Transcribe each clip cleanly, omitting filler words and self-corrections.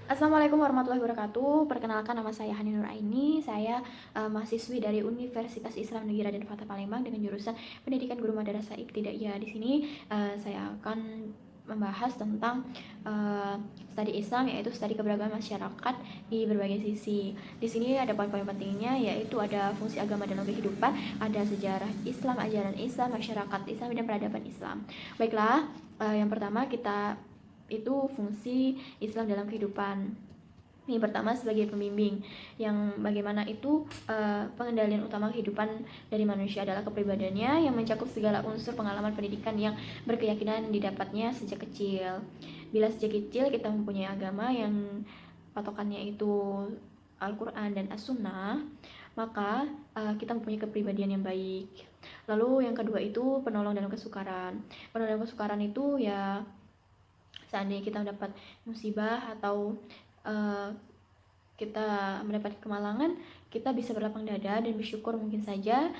Assalamualaikum warahmatullahi wabarakatuh. Perkenalkan, nama saya Hani Nuraini. Saya mahasiswi dari Universitas Islam Negeri Raden Fatah Palembang dengan jurusan Pendidikan Guru Madrasah Ibtidaiyah. Di sini saya akan membahas tentang studi Islam, yaitu studi keberagaman masyarakat di berbagai sisi. Di sini ada poin-poin pentingnya, yaitu ada fungsi agama dalam kehidupan, ada sejarah Islam, ajaran Islam, masyarakat Islam, dan peradaban Islam. Baiklah, yang pertama kita itu fungsi Islam dalam kehidupan. Ini pertama sebagai pembimbing, yang bagaimana itu pengendalian utama kehidupan dari manusia adalah kepribadiannya yang mencakup segala unsur pengalaman pendidikan yang berkeyakinan didapatnya sejak kecil. Bila sejak kecil kita mempunyai agama yang patokannya itu Al-Quran dan As-Sunnah, maka kita mempunyai kepribadian yang baik. Lalu yang kedua itu penolong dalam kesukaran. Penolong dalam kesukaran itu ya seandainya kita mendapat musibah atau kita mendapat kemalangan, kita bisa berlapang dada dan bersyukur. Mungkin saja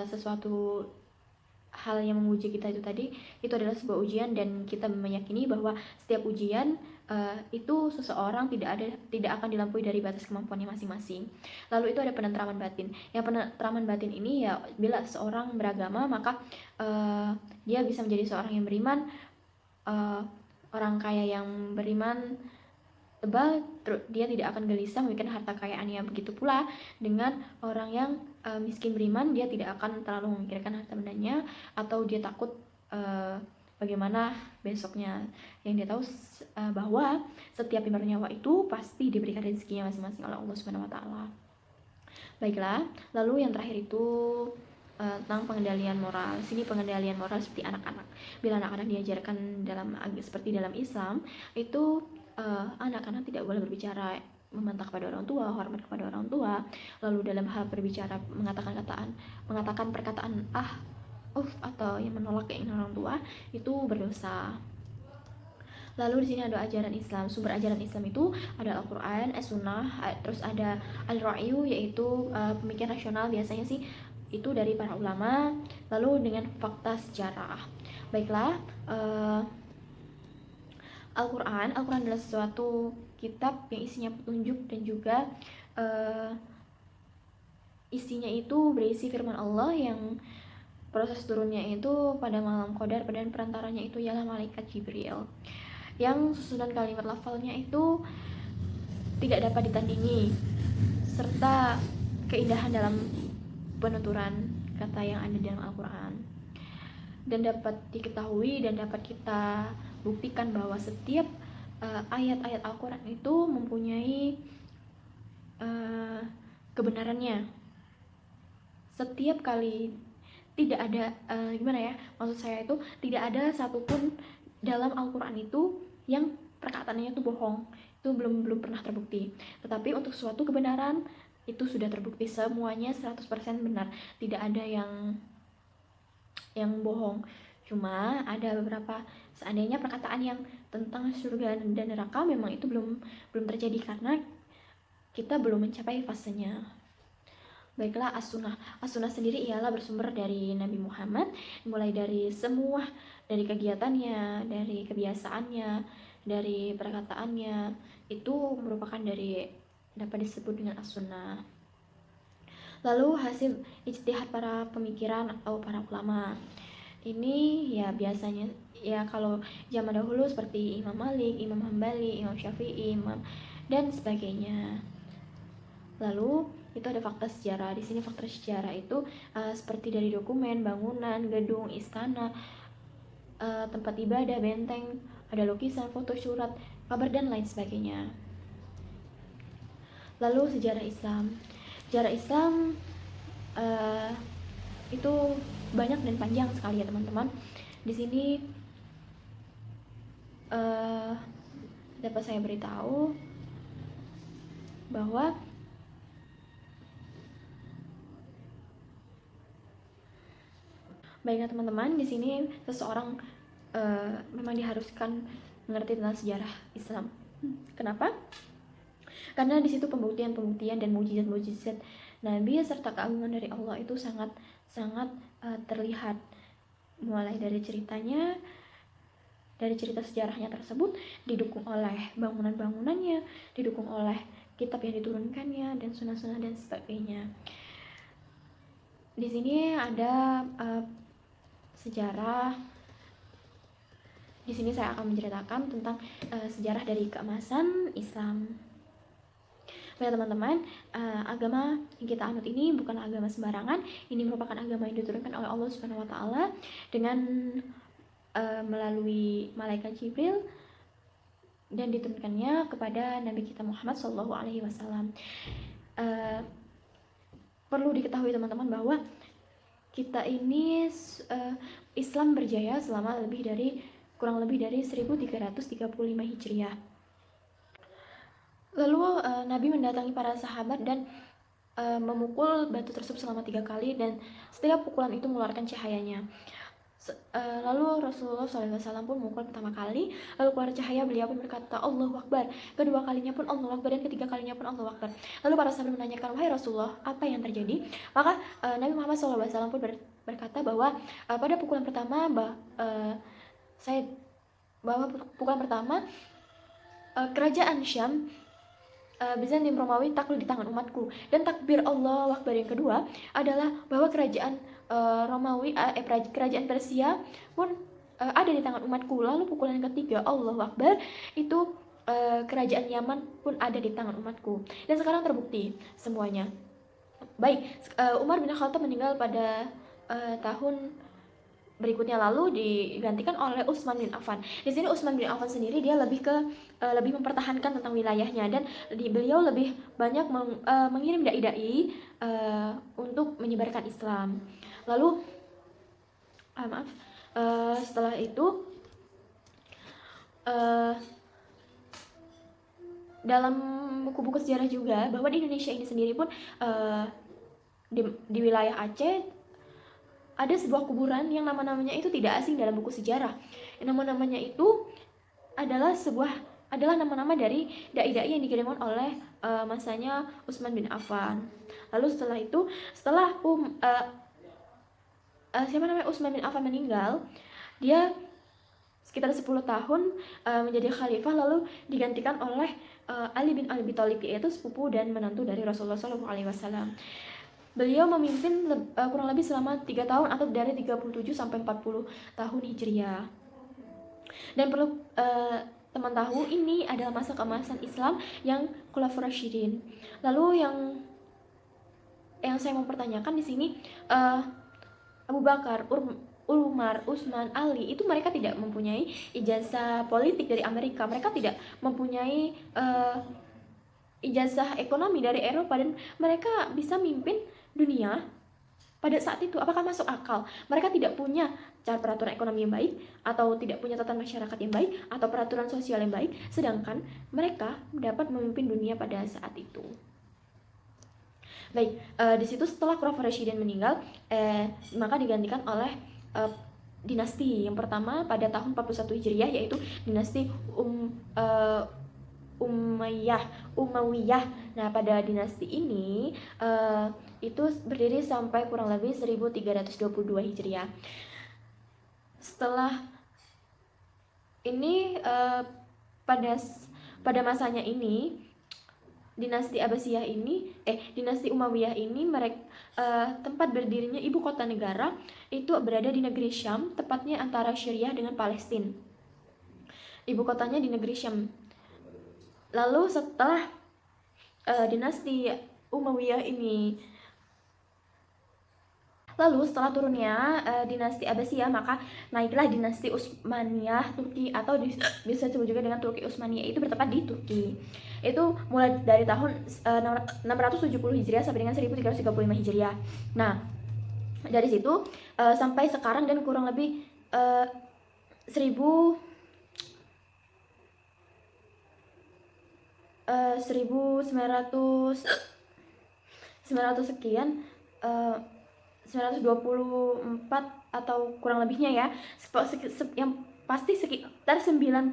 sesuatu hal yang menguji kita itu tadi itu adalah sebuah ujian, dan kita meyakini bahwa setiap ujian itu seseorang tidak akan dilampaui dari batas kemampuannya masing-masing. Lalu itu ada penentraman batin. Yang penentraman batin ini ya bila seorang beragama, maka dia bisa menjadi seorang yang beriman. Orang kaya yang beriman tebal, dia tidak akan gelisah memikirkan harta kekayaannya. Begitu pula dengan orang yang miskin beriman, dia tidak akan terlalu memikirkan harta bendanya atau dia takut bagaimana besoknya. Yang dia tahu bahwa setiap yang bernyawa itu pasti diberikan rezekinya masing-masing oleh Allah Subhanahu wa taala. Baiklah, lalu yang terakhir itu tentang pengendalian moral. Di sini pengendalian moral seperti anak-anak. Bila anak-anak diajarkan seperti dalam Islam, itu anak-anak tidak boleh berbicara membantah kepada orang tua, hormat kepada orang tua. Lalu dalam hal berbicara mengatakan perkataan atau yang menolak keinginan orang tua, itu berdosa. Lalu di sini ada ajaran Islam. Sumber ajaran Islam itu ada Al-Quran, As-Sunnah, terus ada Al-Ra'yu, yaitu pemikiran rasional, biasanya sih itu dari para ulama, lalu dengan fakta sejarah. Baiklah, Al-Quran adalah suatu kitab yang isinya petunjuk dan juga isinya itu berisi firman Allah yang proses turunnya itu pada malam Qadar, dan perantaranya itu ialah malaikat Jibril, yang susunan kalimat lafalnya itu tidak dapat ditandingi, serta keindahan dalam penuturan kata yang ada dalam Al-Quran. Dan dapat diketahui dan dapat kita buktikan bahwa setiap ayat-ayat Al-Quran itu mempunyai kebenarannya. Setiap kali, tidak ada maksud saya itu tidak ada satupun dalam Al-Quran itu yang perkataannya itu bohong. Itu belum pernah terbukti. Tetapi untuk suatu kebenaran itu sudah terbukti, semuanya 100% benar, tidak ada yang bohong. Cuma ada beberapa, seandainya perkataan yang tentang surga dan neraka memang itu belum terjadi karena kita belum mencapai fasenya. Baiklah, As-Sunnah sendiri ialah bersumber dari Nabi Muhammad, mulai dari semua, dari kegiatannya, dari kebiasaannya, dari perkataannya, itu merupakan dapat disebut dengan As-Sunnah. Lalu hasil ijtihad para pemikiran atau para ulama. Ini ya biasanya ya kalau zaman dahulu seperti Imam Malik, Imam Hambali, Imam Syafi'i, dan sebagainya. Lalu itu ada fakta sejarah. Di sini fakta sejarah itu seperti dari dokumen, bangunan, gedung, istana, tempat ibadah, benteng, ada lukisan, foto, surat, kabar, dan lain sebagainya. Lalu sejarah Islam. Sejarah Islam itu banyak dan panjang sekali ya teman-teman. Di sini dapat saya beritahu bahwa baiklah teman-teman, di sini seseorang memang diharuskan mengerti tentang sejarah Islam. Kenapa? Karena di situ pembuktian dan mujizat Nabi serta keagungan dari Allah itu sangat terlihat, mulai dari ceritanya dari cerita sejarahnya tersebut didukung oleh bangunan-bangunannya, didukung oleh kitab yang diturunkannya dan sunnah-sunnah dan sebagainya. Di sini ada sejarah. Di sini saya akan menceritakan tentang sejarah dari keemasan Islam. Baik teman-teman, agama yang kita anut ini bukanlah agama sembarangan. Ini merupakan agama yang diturunkan oleh Allah Subhanahu wa taala dengan melalui malaikat Jibril dan diturunkannya kepada Nabi kita Muhammad SAW. Perlu diketahui teman-teman bahwa kita ini Islam berjaya selama kurang lebih dari 1335 Hijriah. Lalu Nabi mendatangi para sahabat dan memukul batu tersebut selama 3 kali, dan setiap pukulan itu mengeluarkan cahayanya. Lalu Rasulullah SAW pun memukul pertama kali, lalu keluar cahaya, beliau pun berkata Allahu Akbar. Kedua kalinya pun Allahu Akbar, dan ketiga kalinya pun Allahu Akbar. Lalu para sahabat menanyakan, wahai Rasulullah, apa yang terjadi? Maka Nabi Muhammad SAW pun berkata bahwa pada pukulan pertama pukulan pertama kerajaan Syam Bizantium Romawi takluk di tangan umatku, dan takbir Allahu Akbar yang kedua adalah bahwa kerajaan Romawi kerajaan Persia pun ada di tangan umatku. Lalu pukulan yang ketiga Allahu Akbar itu kerajaan Yaman pun ada di tangan umatku. Dan sekarang terbukti semuanya. Baik, Umar bin Khattab meninggal pada tahun berikutnya, lalu digantikan oleh Utsman bin Affan. Di sini Utsman bin Affan sendiri dia lebih mempertahankan tentang wilayahnya, dan beliau lebih banyak mengirim dai-dai untuk menyebarkan Islam. Lalu setelah itu dalam buku-buku sejarah juga bahwa di Indonesia ini sendiri pun di wilayah Aceh ada sebuah kuburan yang nama-namanya itu tidak asing dalam buku sejarah. Nama-namanya itu adalah nama-nama dari dai-dai yang dikirimkan oleh masanya Utsman bin Affan. Lalu setelah Utsman bin Affan meninggal, dia sekitar 10 tahun menjadi khalifah, lalu digantikan oleh Ali bin Abi Thalib, yaitu sepupu dan menantu dari Rasulullah SAW. Beliau memimpin kurang lebih selama 3 tahun atau dari 37 sampai 40 tahun Hijriah. Dan perlu teman tahu, ini adalah masa keemasan Islam yang Khulafaur Rasyidin. Lalu yang saya mau pertanyakan di sini, Abu Bakar, Umar, Utsman, Ali, itu mereka tidak mempunyai ijazah politik dari Amerika. Mereka tidak mempunyai ijazah ekonomi dari Eropa, dan mereka bisa mimpin dunia pada saat itu. Apakah masuk akal? Mereka tidak punya cara peraturan ekonomi yang baik, atau tidak punya tatanan masyarakat yang baik, atau peraturan sosial yang baik, sedangkan mereka dapat memimpin dunia pada saat itu. Baik, di situ setelah Khulafaur Rasyidin meninggal, maka digantikan oleh dinasti yang pertama pada tahun 41 Hijriah, yaitu dinasti Umayyah. Nah, pada dinasti ini itu berdiri sampai kurang lebih 1322 Hijriah. Setelah ini pada masanya ini dinasti Umayyah ini tempat berdirinya ibu kota negara itu berada di negeri Syam, tepatnya antara Syria dengan Palestina. Ibu kotanya di negeri Syam. Lalu setelah dinasti Umayyah ini, setelah turunnya dinasti Abbasiyah, maka naiklah dinasti Utsmaniyah Turki, atau bisa disebut juga dengan Turki Utsmaniyah, itu bertempat di Turki. Itu mulai dari tahun 670 Hijriah sampai dengan 1335 Hijriah. Nah, dari situ sampai sekarang, dan kurang lebih 1900 sekian, 924 atau kurang lebihnya ya, yang pasti sekitar 95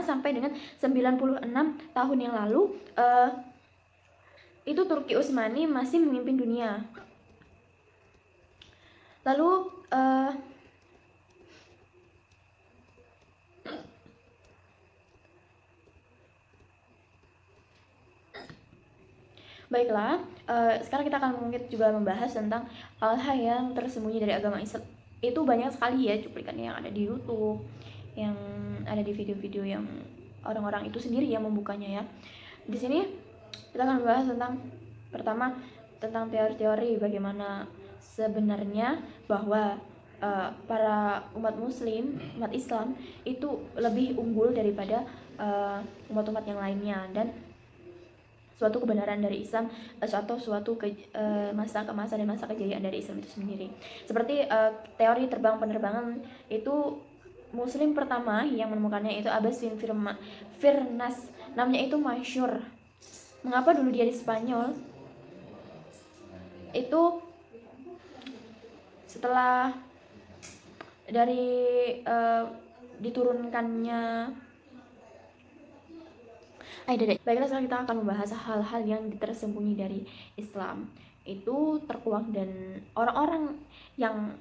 sampai dengan 96 tahun yang lalu itu Turki Utsmani masih memimpin dunia. Lalu Baiklah, sekarang kita akan mungkin juga membahas tentang hal-hal yang tersembunyi dari agama Islam. Itu banyak sekali ya cuplikannya yang ada di YouTube, yang ada di video-video yang orang-orang itu sendiri yang membukanya ya. Di sini kita akan membahas tentang pertama tentang teori-teori bagaimana sebenarnya bahwa para umat muslim, umat Islam itu lebih unggul daripada umat-umat yang lainnya, dan suatu kebenaran dari Islam atau suatu masa ke masa dan masa kejayaan dari Islam itu sendiri. Seperti teori terbang penerbangan itu, muslim pertama yang menemukannya itu Abbas bin Firnas. Namanya itu masyhur. Mengapa dulu dia di Spanyol? Itu setelah dari diturunkannya baiklah, sekarang kita akan membahas hal-hal yang tersembunyi dari Islam. Itu terkuak, dan orang-orang yang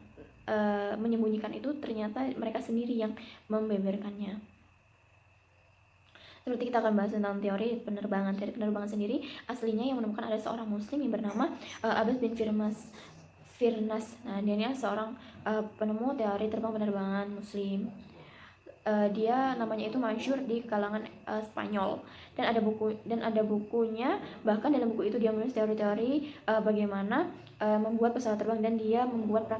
menyembunyikan itu ternyata mereka sendiri yang membeberkannya. Seperti kita akan bahas tentang teori penerbangan. Teori penerbangan sendiri aslinya yang menemukan ada seorang muslim yang bernama Abbas bin Firnas. Nah, dia ini seorang penemu teori terbang penerbangan muslim. Dia namanya itu masyhur di kalangan Spanyol, dan ada bukunya. Bahkan dalam buku itu dia menulis teori-teori bagaimana membuat pesawat terbang, dan dia membuat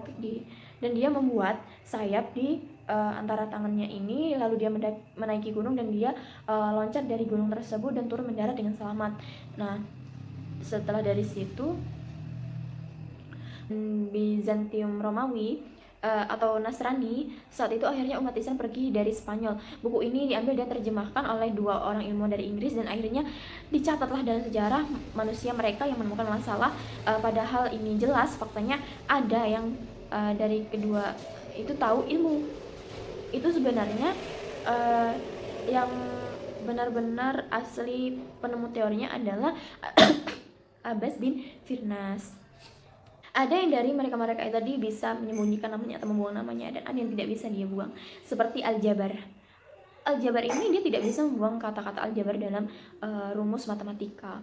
dan dia membuat sayap di antara tangannya ini, lalu dia menaiki gunung, dan dia loncat dari gunung tersebut dan turun mendarat dengan selamat. Nah, setelah dari situ Bizantium Romawi atau Nasrani saat itu akhirnya umat Islam pergi dari Spanyol. Buku ini diambil dan terjemahkan oleh 2 orang ilmuwan dari Inggris, dan akhirnya dicatatlah dalam sejarah manusia mereka yang menemukan masalah. Padahal ini jelas faktanya ada yang dari kedua itu tahu ilmu. Itu sebenarnya yang benar-benar asli penemu teorinya adalah Abbas bin Firnas. Ada yang dari mereka-mereka tadi bisa menyembunyikan namanya atau membuang namanya, dan ada yang tidak bisa dia buang. Seperti aljabar. Aljabar ini dia tidak bisa membuang kata-kata aljabar dalam rumus matematika.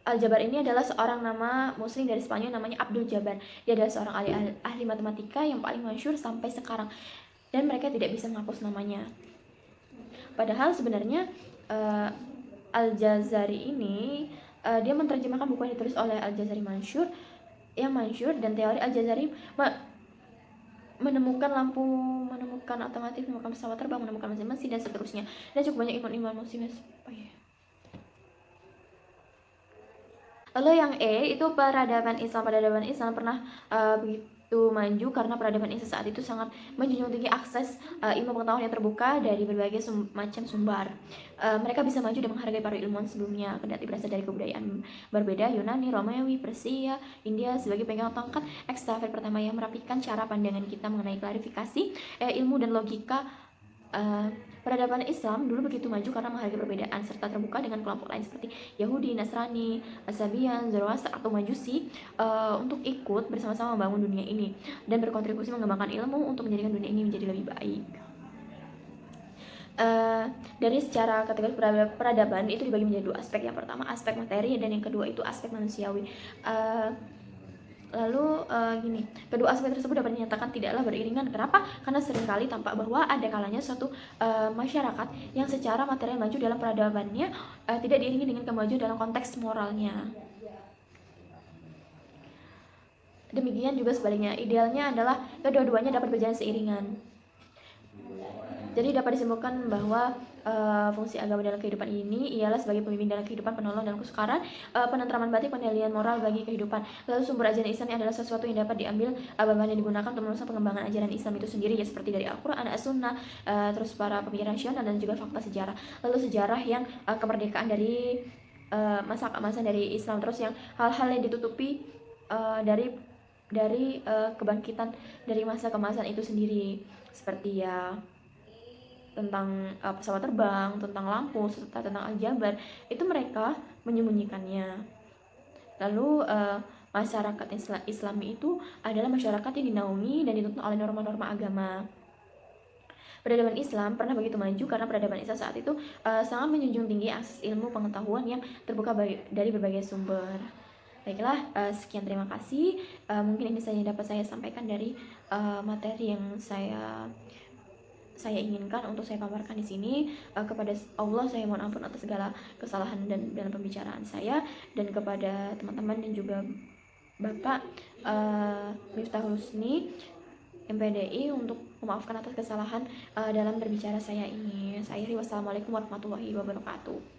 Aljabar ini adalah seorang nama muslim dari Spanyol namanya Abdul Jabbar. Dia adalah seorang ahli matematika yang paling masyhur sampai sekarang, dan mereka tidak bisa menghapus namanya. Padahal sebenarnya Al-Jazari ini dia menerjemahkan buku yang ditulis oleh Al-Jazari yang masyhur, dan teori Al-Jazari menemukan lampu, menemukan otomatis, menemukan pesawat terbang, menemukan mesin-mesin, dan seterusnya. Dan cukup banyak ilmu-ilmu muslim. Lalu yang itu peradaban Islam. Peradaban Islam pernah begitu maju karena peradaban Islam saat itu sangat menjunjung tinggi akses ilmu pengetahuan yang terbuka dari berbagai macam sumber. Mereka bisa maju dan menghargai para ilmuwan sebelumnya, kendati berasal dari kebudayaan berbeda. Yunani, Romawi, Persia, India sebagai pegang tongkat ekstafet pertama yang merapikan cara pandangan kita mengenai klarifikasi ilmu dan logika. Peradaban Islam dulu begitu maju karena menghargai perbedaan serta terbuka dengan kelompok lain seperti Yahudi, Nasrani, Sabian, Zoroaster atau Majusi untuk ikut bersama-sama membangun dunia ini dan berkontribusi mengembangkan ilmu untuk menjadikan dunia ini menjadi lebih baik. Dari secara kategori peradaban itu dibagi menjadi 2 aspek. Yang pertama aspek materi, dan yang kedua itu aspek manusiawi. Lalu kedua aspek tersebut dapat dinyatakan tidaklah beriringan. Kenapa? Karena seringkali tampak bahwa ada kalanya suatu masyarakat yang secara material maju dalam peradabannya tidak diiringi dengan kemajuan dalam konteks moralnya. Demikian juga sebaliknya. Idealnya adalah kedua-duanya dapat berjalan seiringan. Jadi dapat disimpulkan bahwa fungsi agama dalam kehidupan ini ialah sebagai pembimbing dalam kehidupan, penolong dalam kesukaran, penentraman batin, pendalian moral bagi kehidupan. Lalu sumber ajaran Islam adalah sesuatu yang dapat diambil bahan yang digunakan untuk meluruskan pengembangan ajaran Islam itu sendiri, ya seperti dari Al-Quran, As-Sunnah, terus para pemikiran rasional, dan juga fakta sejarah. Lalu sejarah yang kemerdekaan dari masa dari Islam, terus yang hal-hal yang ditutupi dari kebangkitan dari masa kemasan itu sendiri, seperti ya tentang pesawat terbang, tentang lampu, serta tentang aljabar, itu mereka menyembunyikannya. Lalu masyarakat Islami itu adalah masyarakat yang dinaungi dan dituntun oleh norma-norma agama. peradaban Islam pernah begitu maju karena peradaban Islam saat itu sangat menjunjung tinggi akses ilmu pengetahuan yang terbuka dari berbagai sumber. Baiklah, sekian, terima kasih. Mungkin ini saja yang dapat saya sampaikan dari materi yang saya inginkan untuk saya paparkan di sini. Kepada Allah saya mohon ampun atas segala kesalahan dan dalam pembicaraan saya, dan kepada teman-teman dan juga Bapak Miftahul Husni MPDI untuk memaafkan atas kesalahan dalam berbicara saya ini. Saya akhiri, wassalamualaikum warahmatullahi wabarakatuh.